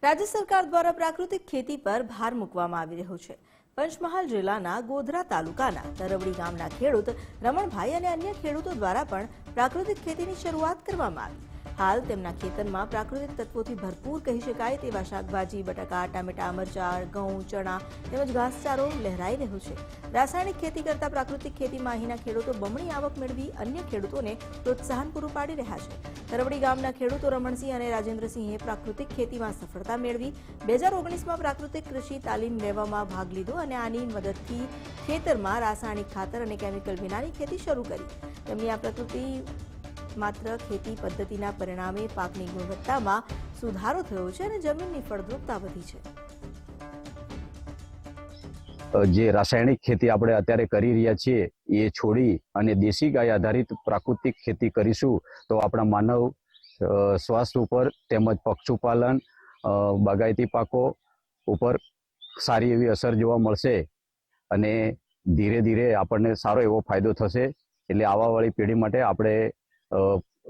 રાજ્ય સરકાર દ્વારા પ્રાકૃતિક ખેતી પર ભાર મૂકવામાં આવી રહ્યો છે। પંચમહાલ જિલ્લાના ગોધરા તાલુકાના તરવડી ગામના ખેડૂત રમણભાઈ અને અન્ય ખેડૂતો દ્વારા પણ પ્રાકૃતિક ખેતીની શરૂઆત કરવામાં આવી। હાલ તેમના ખેતરમાં પ્રાકૃતિક તત્વોથી ભરપૂર કહી શકાય તેવા શાકભાજી, બટાકા, ટામેટા, મરચાં, ઘઉં, ચણા તેમજ ઘાસચારો લહેરાઈ રહ્યો છે। રાસાયણિક ખેતી કરતા પ્રાકૃતિક ખેતીમાં અહીંના ખેડૂતો બમણી આવક મેળવી અન્ય ખેડૂતોને પ્રોત્સાહન પૂરું પાડી રહ્યા છે। તરવડી ગામના ખેડૂતો રમણસિંહ અને રાજેન્દ્રસિંહે પ્રાકૃતિક ખેતીમાં સફળતા મેળવી 2019માં પ્રાકૃતિક કૃષિ તાલીમ લેવામાં ભાગ લીધો અને આની મદદથી ખેતરમાં રાસાયણિક ખાતર અને કેમિકલ વિનાની ખેતી શરૂ કરી। તેમની આ પ્રકૃતિ માત્ર ખેતી પદ્ધતિના પરિણામે પાકની ગુણવત્તામાં સુધારો થયો છે અને જમીનની ફળદ્રુપતા વધી છે। જે રાસાયણિક ખેતી આપણે અત્યારે કરી રહ્યા છીએ એ છોડી અને દેશી ગાય આધારિત પ્રાકૃતિક ખેતી કરીશું તો આપણા માનવ સ્વાસ્થ્ય ઉપર તેમજ પશુપાલન બાગાયતી પાકો ઉપર સારી એવી અસર જોવા મળશે અને ધીરે ધીરે આપણને સારો એવો ફાયદો થશે। એટલે આવવાવાળી પેઢી માટે આપણે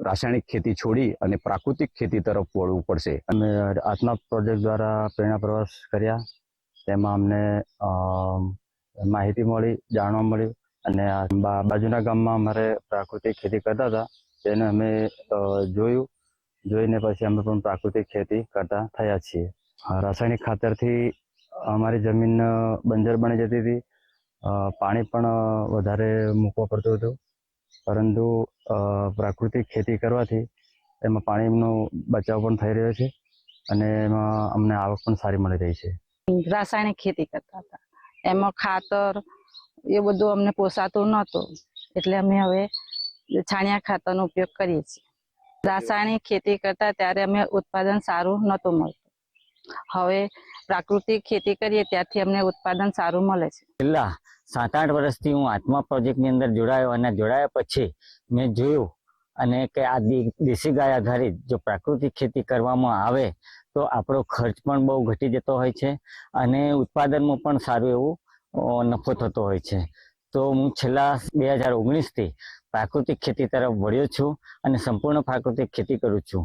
રાસાયણિક ખેતી છોડી અને પ્રાકૃતિક ખેતી તરફ વળવું પડશે। અમે આત્મા પ્રોજેક્ટ દ્વારા પ્રેરણા પ્રવાસ કર્યા, તેમાં અમને માહિતી મળી, જાણવા મળ્યું અને બાજુના ગામમાં અમારે પ્રાકૃતિક ખેતી કરતા હતા તેને અમે જોઈને પછી અમે પણ પ્રાકૃતિક ખેતી કરતા થયા છીએ। રાસાયણિક ખાતરથી અમારી જમીન બંજર બની જતી હતી, પાણી પણ વધારે મૂકવા પડતું હતું, પરંતુ પ્રાકૃતિક ખેતી કરવાથી એમાં પાણીનો બચાવ પણ થઈ રહ્યો છે અને એમાં અમને આવક પણ સારી મળી રહી છે। રાસાયણિક ખેતી કરતા હતા, એમાં ખાતર એ બધું અમને પોસાતું નહોતું, એટલે અમે હવે છાણિયા ખાતરનો ઉપયોગ કરીએ છીએ। રાસાયણિક ખેતી કરતા ત્યારે અમે ઉત્પાદન સારું નહોતું મળતું, હવે પ્રાકૃતિક ખેતી કરીએ ત્યારથી અમને ઉત્પાદન સારું મળે છે। છેલ્લા 7-8 વર્ષથી હું આત્મા પ્રોજેક્ટની અંદર જોડાયો અને જોડાયા પછી મેં જોયું અને કે આ દેશી ગાય આધારિત જો પ્રાકૃતિક ખેતી કરવામાં આવે તો આપણો ખર્ચ પણ બહુ ઘટી જતો હોય છે અને ઉત્પાદનમાં પણ સારું એવું નફો થતો હોય છે। તો હું છેલ્લા 2019થી પ્રાકૃતિક ખેતી તરફ વળ્યો છું અને સંપૂર્ણ પ્રાકૃતિક ખેતી કરું છું।